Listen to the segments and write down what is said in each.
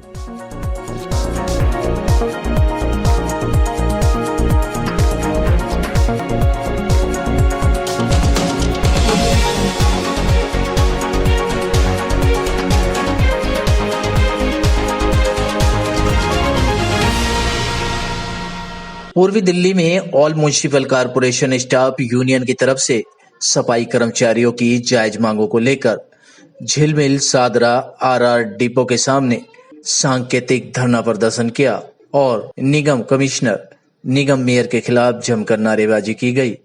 पूर्वी दिल्ली में all municipal corporation staff union की तरफ से सफाई कर्मचारियों की जायज मांगों को लेकर झिलमिल सादरा आरआर डिपो के सामने सांकेतिक धरना प्रदर्शन किया और निगम कमिश्नर निगम मेयर के खिलाफ जमकर नारेबाजी की गई।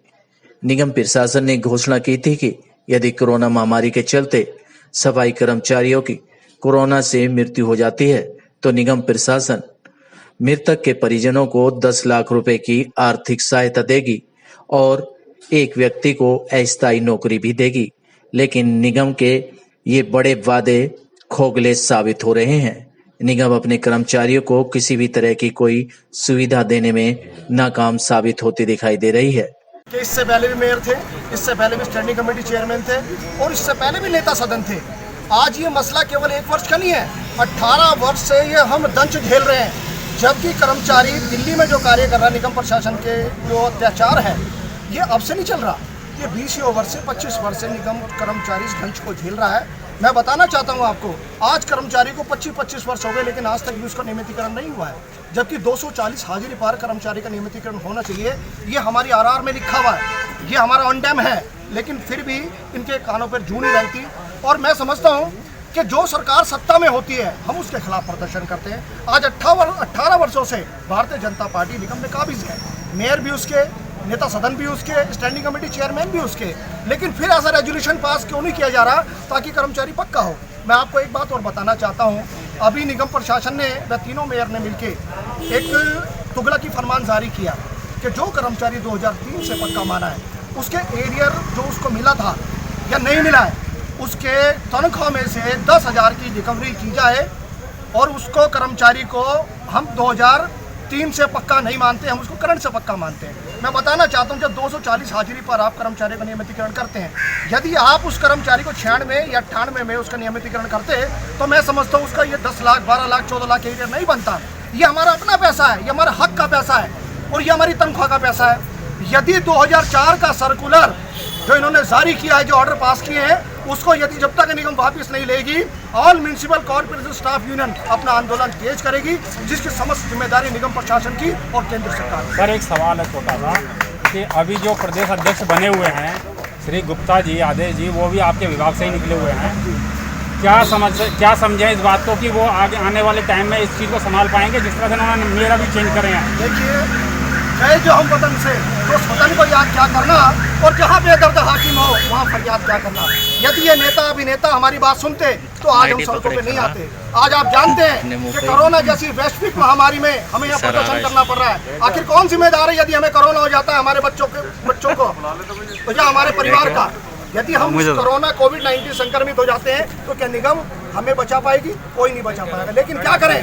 निगम प्रशासन ने घोषणा की थी कि यदि कोरोना महामारी के चलते सफाई कर्मचारियों की कोरोना से मृत्यु हो जाती है तो निगम प्रशासन मृतक के परिजनों को 10 लाख रुपए की आर्थिक सहायता देगी और एक व्यक्ति को अस्थायी नौकरी भी देगी। लेकिन निगम के ये बड़े वादे खोखले साबित हो रहे हैं। निगम अपने कर्मचारियों को किसी भी तरह की कोई सुविधा देने में नाकाम साबित होती दिखाई दे रही है। इससे पहले भी मेयर थे, इससे पहले भी स्टैंडिंग कमेटी चेयरमैन थे और इससे पहले भी नेता सदन थे। आज ये मसला केवल 1 वर्ष का नहीं है, 18 वर्ष से ये हम दंश झेल रहे हैं। जबकि कर्मचारी दिल्ली में जो कार्य कर रहा है, निगम प्रशासन के जो अत्याचार है, ये अब से नहीं चल रहा। ये 20 वर्ष से 25 वर्ष से निगम कर्मचारी इस दंश को झेल रहा है। मैं बताना चाहता हूँ आपको, आज कर्मचारी को 25 वर्ष हो गए लेकिन आज तक भी उसका नियमितीकरण नहीं हुआ है। जबकि 240 हाजिरी पार कर्मचारी का नियमितीकरण होना चाहिए। ये हमारी आरआर में लिखा हुआ है, ये हमारा ऑन टाइम है, लेकिन फिर भी इनके कानों पर जूं नहीं रहती। और मैं समझता हूँ कि जो सरकार सत्ता में होती है हम उसके खिलाफ प्रदर्शन करते हैं। आज 18 वर्षों से भारतीय जनता पार्टी निगम में काबिज है, मेयर भी उसके, नेता सदन भी उसके, स्टैंडिंग कमेटी चेयरमैन भी उसके, लेकिन फिर ऐसा रेजोल्यूशन पास क्यों नहीं किया जा रहा ताकि कर्मचारी पक्का हो। मैं आपको एक बात और बताना चाहता हूँ, अभी निगम प्रशासन ने व तीनों मेयर ने मिलकर एक तुगलकी फरमान जारी किया कि जो कर्मचारी 2003 से पक्का माना है उसके एरियर जो उसको मिला था या नहीं मिला है, उसके तनख्वाह में से 10,000 की रिकवरी की जाए और उसको कर्मचारी को हम 2003 से पक्का नहीं मानते, हम उसको करंट से पक्का मानते हैं। मैं बताना चाहता हूँ, जब 240 हाजिरी पर आप कर्मचारी का नियमितीकरण करते हैं, यदि आप उस कर्मचारी को 96 या 98 में उसका नियमितीकरण करते तो मैं समझता हूँ उसका ये 10 लाख, 12 लाख, 14 लाख एरियर नहीं बनता। ये हमारा अपना पैसा है, ये हमारा हक का पैसा है और ये हमारी तनख्वाह का पैसा है। यदि 2004 का सर्कुलर जो इन्होंने जारी किया है, जो ऑर्डर पास किए हैं, उसको यदि जब तक निगम वापस नहीं लेगी, all municipal corporation staff union अपना आंदोलन तेज करेगी, जिसकी समस्त जिम्मेदारी निगम प्रशासन की और केंद्र सरकार की। सर, एक सवाल है छोटा सा कि अभी जो प्रदेश अध्यक्ष बने हुए हैं श्री गुप्ता जी, आदेश जी, वो भी आपके विभाग से ही निकले हुए हैं। क्या समझें इस बात को कि वो आगे आने वाले टाइम में इस चीज़ को संभाल पाएंगे, जिस तरह से उन्होंने मेरा भी चेंज करे हैं? देखिए, गए जो हम वतन से, तो उस वतन को याद क्या करना और जहाँ बेदर्द हाकिम हो वहाँ फरियाद क्या करना। यदि ये नेता अभिनेता हमारी बात सुनते तो आज हम सड़कों पे नहीं आते। आज आप जानते हैं कि कोरोना जैसी वैश्विक महामारी में हमें यहाँ प्रदर्शन करना पड़ रहा है। आखिर कौन जिम्मेदार है यदि हमें कोरोना हो जाता है हमारे बच्चों को तो या हमारे परिवार का? यदि हम कोरोना कोविड-19 संक्रमित हो जाते हैं तो क्या निगम हमें बचा पाएगी? कोई नहीं बचा पाएगा। लेकिन क्या करें,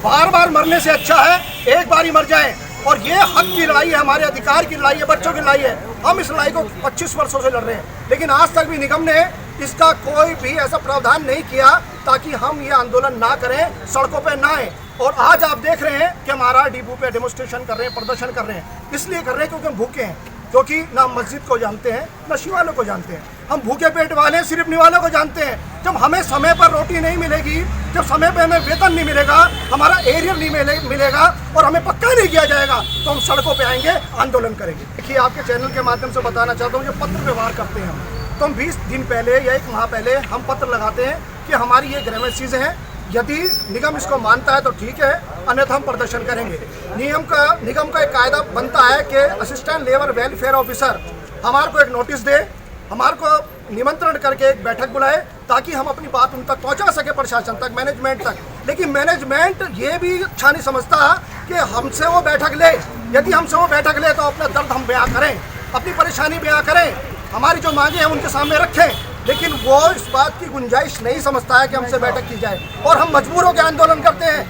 बार बार मरने से अच्छा है एक बार ही मर जाए। और ये हक की लड़ाई है, हमारे अधिकार की लड़ाई है, बच्चों की लड़ाई है। हम इस लड़ाई को 25 वर्षों से लड़ रहे हैं, लेकिन आज तक भी निगम ने इसका कोई भी ऐसा प्रावधान नहीं किया ताकि हम ये आंदोलन ना करें, सड़कों पे ना आए। और आज आप देख रहे हैं कि हमारा डिपो पे डेमोन्स्ट्रेशन कर रहे हैं, प्रदर्शन कर रहे हैं। इसलिए कर रहे हैं क्योंकि हम भूखे हैं, क्योंकि ना मस्जिद को जानते हैं ना शिवालयों को जानते हैं। हम भूखे पेट वाले सिर्फ निवालों को जानते हैं। जब हमें समय पर रोटी नहीं मिलेगी, जब समय पर हमें वेतन नहीं मिलेगा, हमारा एरियर नहीं मिलेगा और हमें पक्का नहीं किया जाएगा तो हम सड़कों पे आएंगे, आंदोलन करेंगे। देखिए, आपके चैनल के माध्यम से बताना चाहता हूँ, जो पत्र व्यवहार करते हैं हम, तो हम 20 दिन पहले या 1 माह पहले हम पत्र लगाते हैं कि हमारी ये ग्रेवेंसीज हैं। यदि निगम इसको मानता है तो ठीक है, अन्यथा हम प्रदर्शन करेंगे। निगम का एक कायदा बनता है कि असिस्टेंट लेबर वेलफेयर ऑफिसर हमारे को एक नोटिस दे, हमारे को निमंत्रण करके एक बैठक बुलाए ताकि हम अपनी बात उन तक पहुंचा सके, प्रशासन तक, मैनेजमेंट तक। लेकिन मैनेजमेंट ये भी अच्छा नहीं समझता कि हमसे वो बैठक ले। यदि हमसे वो बैठक ले तो अपना दर्द हम बयां करें, अपनी परेशानी बयां करें, हमारी जो मांगे हैं उनके सामने रखें। लेकिन वो इस बात की गुंजाइश नहीं समझता है कि हमसे बैठक की जाए और हम मजबूर होकर आंदोलन करते हैं।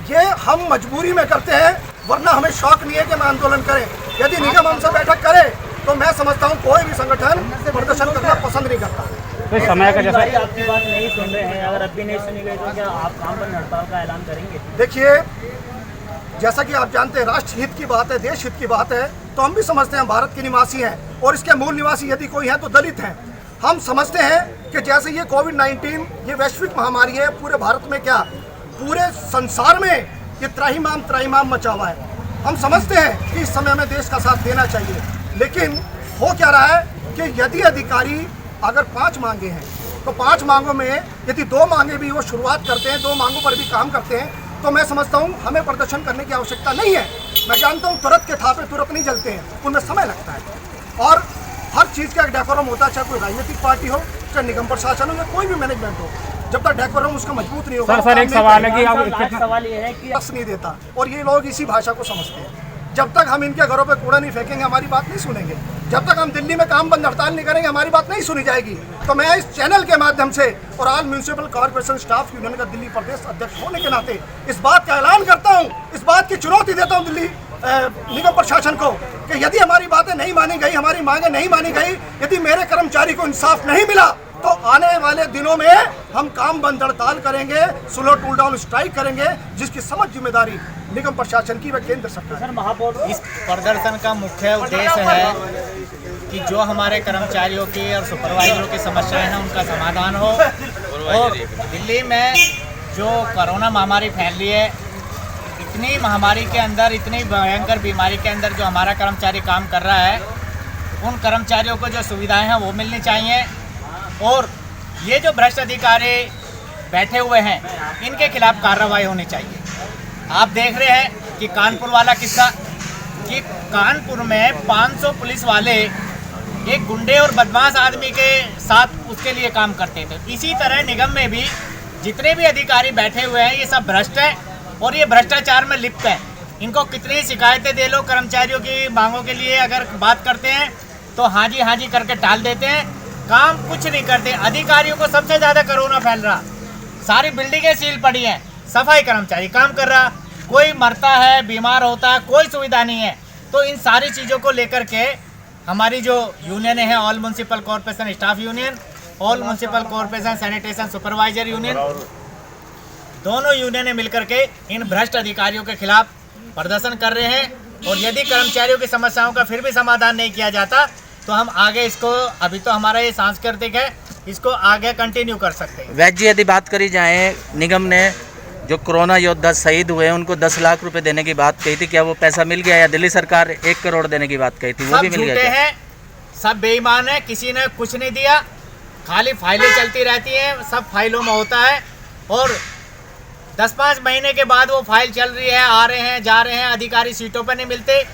ये हम मजबूरी में करते हैं, वरना हमें शौक नहीं है कि हम आंदोलन करें। यदि निगम हमसे बैठक करे तो मैं समझता हूँ कोई भी संगठन प्रदर्शन करना पसंद नहीं करता। तो इस समय का जैसा आपकी बात नहीं सुन रहे हैं, अगर अब भी नहीं सुनी गई तो क्या आप काम बंद हड़ताल का ऐलान करेंगे? देखिए, जैसा कि आप जानते हैं राष्ट्र हित की बात है, देश हित की बात है, तो हम भी समझते हैं भारत के निवासी हैं और इसके मूल निवासी यदि कोई है तो दलित हैं। हम समझते हैं कि जैसे ये कोविड-19 ये वैश्विक महामारी है, पूरे भारत में क्या पूरे संसार में ये त्राहिमाम मचा हुआ है। हम समझते हैं कि इस समय में देश का साथ देना चाहिए, लेकिन हो क्या रहा है कि यदि अधिकारी अगर 5 मांगे हैं तो 5 मांगों में यदि 2 मांगे भी वो शुरुआत करते हैं, 2 मांगों पर भी काम करते हैं, तो मैं समझता हूँ हमें प्रदर्शन करने की आवश्यकता नहीं है। मैं जानता हूँ तुरंत के थापे तुरंत नहीं जलते हैं, उनमें समय लगता है और हर चीज़ का एक डेकोरम होता है, चाहे कोई राजनीतिक पार्टी हो, चाहे निगम प्रशासन हो या कोई भी मैनेजमेंट हो, जब तक डेकोरम उसका मजबूत नहीं होगा। सर एक सवाल है कि आप सवाल ये है कि नहीं देता और ये लोग इसी भाषा को समझते हैं। जब तक हम इनके घरों पे कूड़ा नहीं फेंकेंगे हमारी बात नहीं सुनेंगे, जब तक हम दिल्ली में काम बंद हड़ताल नहीं करेंगे हमारी बात नहीं सुनी जाएगी। तो मैं इस चैनल के माध्यम से और all municipal corporation staff union का दिल्ली प्रदेश अध्यक्ष होने के नाते इस बात का ऐलान करता हूँ, इस बात की चुनौती देता हूँ दिल्ली निगम प्रशासन को कि यदि हमारी बातें नहीं मानी गई, हमारी मांगे नहीं मानी गई, यदि मेरे कर्मचारी को इंसाफ नहीं मिला तो आने वाले दिनों में हम काम बंद हड़ताल करेंगे, स्लो टूल डाउन स्ट्राइक करेंगे, जिसकी समझ जिम्मेदारी निगम प्रशासन की व केंद्र सरकार। सर महापौर इस प्रदर्शन का मुख्य उद्देश्य है कि जो हमारे कर्मचारियों की और सुपरवाइजरों की समस्याएं हैं उनका समाधान हो। और दिल्ली में जो कोरोना महामारी फैल रही है, इतनी महामारी के अंदर, इतनी भयंकर बीमारी के अंदर जो हमारा कर्मचारी काम कर रहा है, उन कर्मचारियों को जो सुविधाएं हैं वो मिलनी चाहिए। और ये जो भ्रष्ट अधिकारी बैठे हुए हैं इनके खिलाफ कार्रवाई होनी चाहिए। आप देख रहे हैं कि कानपुर वाला किस्सा, कि कानपुर में 500 पुलिस वाले एक गुंडे और बदमाश आदमी के साथ उसके लिए काम करते थे। इसी तरह निगम में भी जितने भी अधिकारी बैठे हुए हैं ये सब भ्रष्ट है और ये भ्रष्टाचार में लिप्त है। इनको कितनी शिकायतें दे लो, कर्मचारियों की मांगों के लिए अगर बात करते हैं तो हाँ जी करके टाल देते हैं, काम कुछ नहीं करते। अधिकारियों को सबसे ज़्यादा कोरोना फैल रहा, सारी बिल्डिंगें सील पड़ी हैं, सफाई कर्मचारी काम कर रहा, कोई मरता है, बीमार होता है, कोई सुविधा नहीं है। तो इन सारी चीज़ों को लेकर के हमारी जो यूनियन है, all municipal corporation staff union, all municipal corporation sanitation supervisor union, दोनों यूनियनें मिलकर के इन भ्रष्ट अधिकारियों के खिलाफ प्रदर्शन कर रहे हैं। और यदि कर्मचारियों की समस्याओं का फिर भी समाधान नहीं किया जाता तो हम आगे इसको, अभी तो हमारा ये सांस्कृतिक है, इसको आगे कंटिन्यू कर सकते हैं। वैद्य जी, यदि बात करी जाए, निगम ने जो कोरोना योद्धा शहीद हुए हैं उनको 10 लाख रुपए देने की बात कही थी, क्या वो पैसा मिल गया? या दिल्ली सरकार 1 करोड़ देने की बात कही थी, वो भी मिल गया? सब झूठे हैं, सब बेईमान है, किसी ने कुछ नहीं दिया, खाली फाइलें चलती रहती हैं, सब फाइलों में होता है। और 10-5 महीने के बाद वो फाइल चल रही है, आ रहे हैं, जा रहे हैं, अधिकारी सीटों पर नहीं मिलते।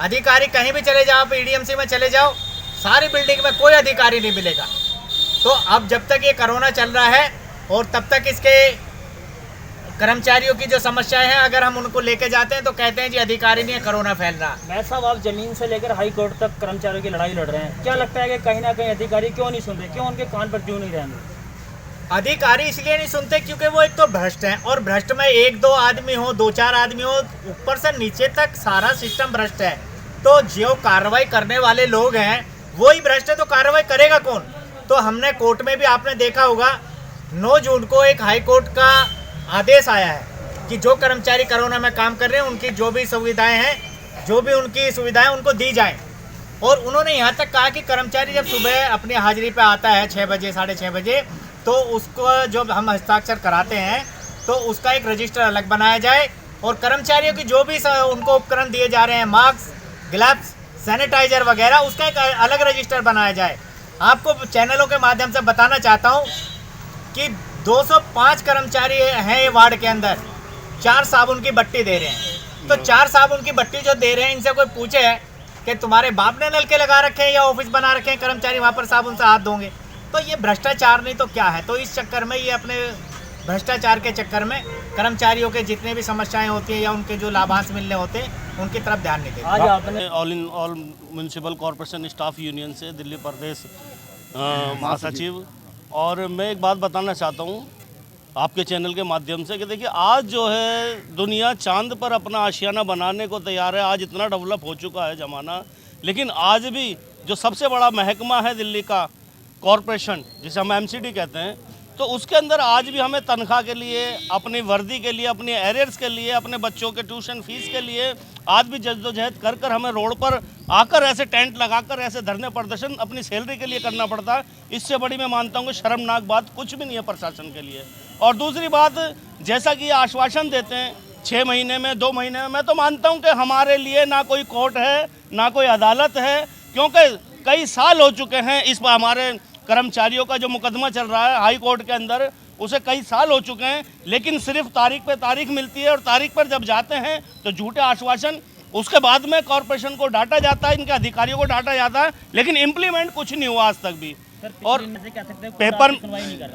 अधिकारी कहीं भी चले जाओ, PDMC में चले जाओ, सारी बिल्डिंग में कोई अधिकारी नहीं मिलेगा। तो अब जब तक ये कोरोना चल रहा है और तब तक इसके कर्मचारियों की जो समस्याएं हैं, अगर हम उनको लेके जाते हैं तो कहते हैं जी अधिकारी नहीं है, कोरोना फैल रहा। मैं साहब, आप जमीन से लेकर हाई कोर्ट तक कर्मचारियों की लड़ाई लड़ रहे हैं, क्या लगता है कि कहीं ना कहीं अधिकारी क्यों नहीं सुनते, क्यों उनके कान पर क्यों नहीं रहेंगे? अधिकारी इसलिए नहीं सुनते क्योंकि वो एक तो भ्रष्ट हैं, और भ्रष्ट में 1-2 आदमी हो, 2-4 आदमी हो, ऊपर से नीचे तक सारा सिस्टम भ्रष्ट है। तो जो कार्रवाई करने वाले लोग हैं वही भ्रष्ट है, तो कार्रवाई करेगा कौन? तो हमने कोर्ट में भी आपने देखा होगा 9 जून को एक हाई कोर्ट का आदेश आया है कि जो कर्मचारी कोरोना में काम कर रहे हैं उनकी जो भी सुविधाएं हैं, जो भी उनकी सुविधाएं उनको दी जाएं। और उन्होंने यहाँ तक कहा कि कर्मचारी जब सुबह अपनी हाजिरी पे आता है 6 बजे, 6:30 बजे, तो उसको जो हम हस्ताक्षर कराते हैं तो उसका एक रजिस्टर अलग बनाया जाए, और कर्मचारियों की जो भी उनको उपकरण दिए जा रहे हैं, मास्क, ग्लव्स, सैनिटाइजर वगैरह, उसका एक अलग रजिस्टर बनाया जाए। आपको चैनलों के माध्यम से बताना चाहता हूँ कि 205 कर्मचारी हैं ये वार्ड के अंदर, 4 साबुन की बट्टी दे रहे हैं। तो 4 साबुन की बट्टी जो दे रहे हैं, इनसे कोई पूछे कि तुम्हारे बाप ने नलके लगा रखे हैं या ऑफिस बना रखे हैं, कर्मचारी वहाँ पर साबुन से हाथ धोंगे? तो ये भ्रष्टाचार नहीं तो क्या है? तो इस चक्कर में ये अपने भ्रष्टाचार के चक्कर में कर्मचारियों के जितने भी समस्याएं होती हैं या उनके जो लाभांश मिलने होते हैं उनकी तरफ ध्यान नहीं देते। आज आपने all municipal corporation staff union से दिल्ली प्रदेश महासचिव, और मैं एक बात बताना चाहता हूँ आपके चैनल के माध्यम से कि देखिए, आज जो है दुनिया चांद पर अपना आशियाना बनाने को तैयार है। आज इतना डेवलप हो चुका है ज़माना, लेकिन आज भी जो सबसे बड़ा महकमा है दिल्ली का, कॉरपोरेशन, जिसे हम एमसीडी कहते हैं, तो उसके अंदर आज भी हमें तनख्वाह के लिए, अपनी वर्दी के लिए, अपनी एरियर्स के लिए, अपने बच्चों के ट्यूशन फीस के लिए आज भी जद्दोजहद कर कर हमें रोड पर आकर ऐसे टेंट लगाकर ऐसे धरने प्रदर्शन अपनी सैलरी के लिए करना पड़ता है। इससे बड़ी मैं मानता हूँ कि शर्मनाक बात कुछ भी नहीं है प्रशासन के लिए। और दूसरी बात, जैसा कि ये आश्वासन देते हैं 6 महीने में, 2 महीने में, मैं तो मानता हूँ कि हमारे लिए ना कोई कोर्ट है ना कोई अदालत है, क्योंकि कई साल हो चुके हैं इस पर हमारे कर्मचारियों का जो मुकदमा चल रहा है हाई कोर्ट के अंदर, उसे कई साल हो चुके हैं, लेकिन सिर्फ तारीख पे तारीख मिलती है और तारीख पर जब जाते हैं तो झूठे आश्वासन, उसके बाद में कॉरपोरेशन को डांटा जाता है, इनके अधिकारियों को डांटा जाता है, लेकिन इम्प्लीमेंट कुछ नहीं हुआ आज तक भी। और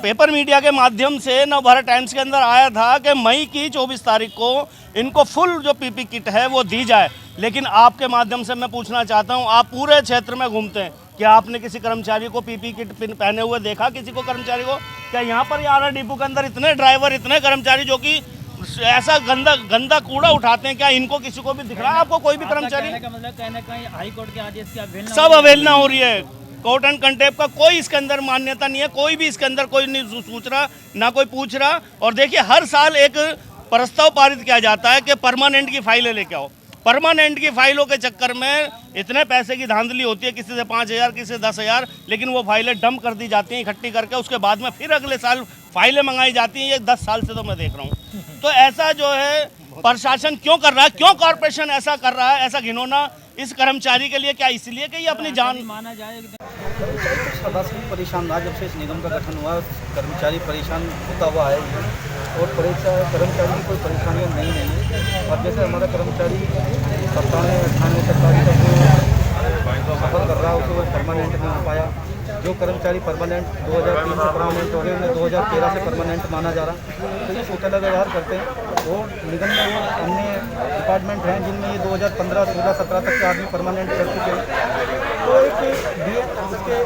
पेपर मीडिया के माध्यम से नवभारत टाइम्स के अंदर आया था कि मई की 24 तारीख को इनको फुल जो पीपी किट है वो दी जाए, लेकिन आपके माध्यम से मैं पूछना चाहता हूं, आप पूरे क्षेत्र में घूमते हैं, क्या आपने किसी कर्मचारी को पीपी किट पहने हुए देखा? किसी को कर्मचारी को? क्या यहाँ पर आर डिपो के अंदर इतने ड्राइवर, इतने कर्मचारी जो कि ऐसा गंदा कूड़ा उठाते हैं, क्या इनको किसी को भी दिख रहा है? आपको कोई भी कर्मचारी? कहीं हाई कोर्ट के आदेश की अवहेलना, सब अवहेलना हो रही है। कोर्ट एंड कंटेम्प्ट का कोई इसके अंदर मान्यता नहीं है, कोई भी इसके अंदर कोई नहीं सोच रहा, ना कोई पूछ रहा। और देखिए हर साल एक प्रस्ताव पारित किया जाता है कि परमानेंट की फाइलें लेके आओ। परमानेंट की फाइलों के चक्कर में इतने पैसे की धांधली होती है, किसी से 5,000 किसी से 10,000, लेकिन वो फाइलें डंप कर दी जाती हैं इकट्ठी करके, उसके बाद में फिर अगले साल फाइलें मंगाई जाती हैं। ये 10 साल से तो मैं देख रहा हूँ। तो ऐसा जो है प्रशासन क्यों कर रहा है, क्यों कॉरपोरेशन ऐसा कर रहा है, ऐसा घिनौना इस कर्मचारी के लिए? क्या इसलिए कि ये अपनी जान माना जाए? कर्मचारी सदा से परेशान रहा, जब से इस निगम का गठन हुआ कर्मचारी परेशान होता हुआ है और कर्मचारी की कोई परेशानियाँ नहीं है। और जैसे हमारा कर्मचारी 97-98 तक सफर कर रहा है, उसको परमानेंट नहीं हो पाया। जो कर्मचारी परमानेंट 2003 से परमानेंट हो रहे हैं, 2013 से परमानेंट माना जा रहा। तो ये सोचला व्यवहार करते हैं। वो निगम में वो अन्य डिपार्टमेंट हैं जिनमें ये 2015, 16, 17 तक के आदमी परमानेंट कर चुके हैं। तो एक उसके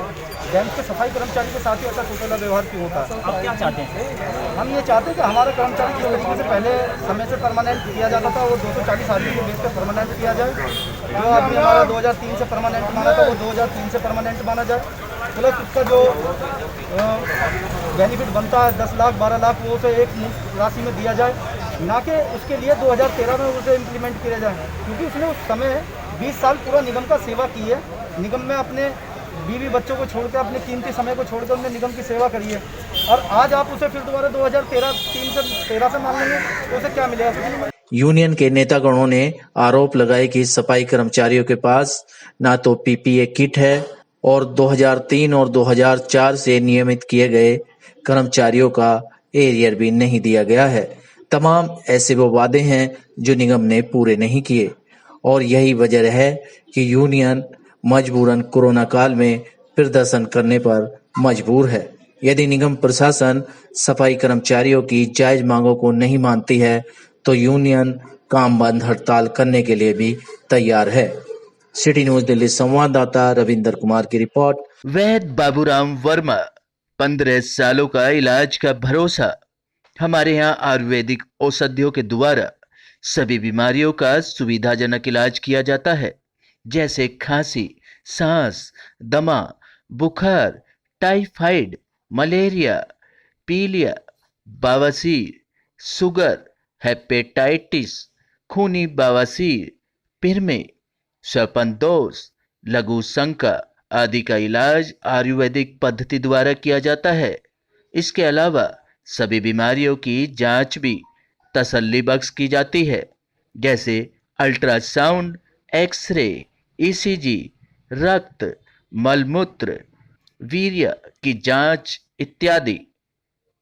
बैंक के सफाई कर्मचारी के साथ ही ऐसा सोचला व्यवहार क्यों होता है? आप क्या चाहते हैं? हम ये चाहते हैं कि हमारा कर्मचारी जिस तरीके से पहले समय से परमानेंट किया जाता था वो 240 आदमी के बेस पर परमानेंट किया जाए। जो आदमी हमारा 2003 से परमानेंट माना था वो 2003 से परमानेंट माना जाए, प्लस उसका जो बेनिफिट बनता है 10 लाख 12 लाख वो उसे एक मुफ्त राशि में दिया जाए, ना कि उसके लिए 2013 में उसे इम्प्लीमेंट किया जाए। क्योंकि उसने उस समय 20 साल पूरा निगम का सेवा की है, निगम में अपने बीवी बच्चों को छोड़कर, अपने कीमती समय को छोड़कर उन्होंने निगम की सेवा करी है। और आज आप उसे फिर दोबारा 2013 से मान लेंगे तो उसे क्या मिलेगा? यूनियन के नेतागणों ने आरोप लगाए कि सफाई कर्मचारियों के पास ना तो पीपीए किट है और 2003 और 2004 से नियमित किए गए कर्मचारियों का एरियर भी नहीं दिया गया है। तमाम ऐसे वो वादे हैं जो निगम ने पूरे नहीं किए और यही वजह है कि यूनियन मजबूरन कोरोना काल में प्रदर्शन करने पर मजबूर है। यदि निगम प्रशासन सफाई कर्मचारियों की जायज मांगों को नहीं मानती है तो यूनियन काम बंद हड़ताल करने के लिए भी तैयार है। सिटी न्यूज दिल्ली संवाददाता रविंदर कुमार की रिपोर्ट। वैद्य बाबूराम वर्मा, 15 सालों का इलाज का भरोसा। हमारे यहाँ आयुर्वेदिक औषधियों के द्वारा सभी बीमारियों का सुविधाजनक इलाज किया जाता है, जैसे खांसी, सांस, दमा, बुखार, टाइफाइड, मलेरिया, पीलिया, बवासीर, शुगर, हेपेटाइटिस, खूनी बवासीर, पिरमे, सर्पदोष, लघु शंका आदि का इलाज आयुर्वेदिक पद्धति द्वारा किया जाता है। इसके अलावा सभी बीमारियों की जांच भी तसल्ली बख्श की जाती है, जैसे अल्ट्रासाउंड, एक्सरे, ईसीजी, रक्त, मलमूत्र, वीर्य की जांच इत्यादि।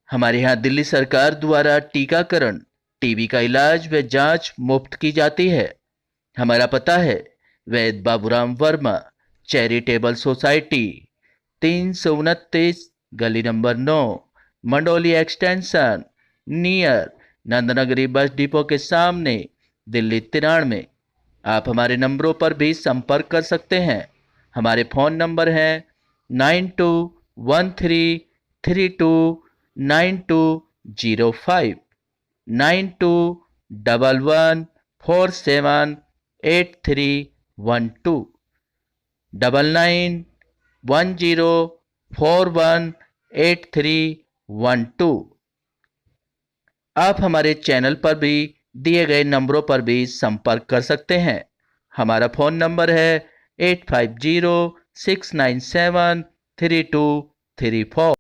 हमारे यहाँ दिल्ली सरकार द्वारा टीकाकरण, टीबी का इलाज व जांच मुफ्त की जाती है। हमारा पता है वैद्य बाबूराम वर्मा, चैरिटेबल सोसाइटी, 329 गली number 9, Mandoli extension, near Nand Nagri bus depot के सामने, दिल्ली 93। आप हमारे नंबरों पर भी संपर्क कर सकते हैं। हमारे फ़ोन नंबर हैं 9213329205, 9211478312, 9910 418312। आप हमारे चैनल पर भी दिए गए नंबरों पर भी संपर्क कर सकते हैं। हमारा फ़ोन नंबर है 8506973234।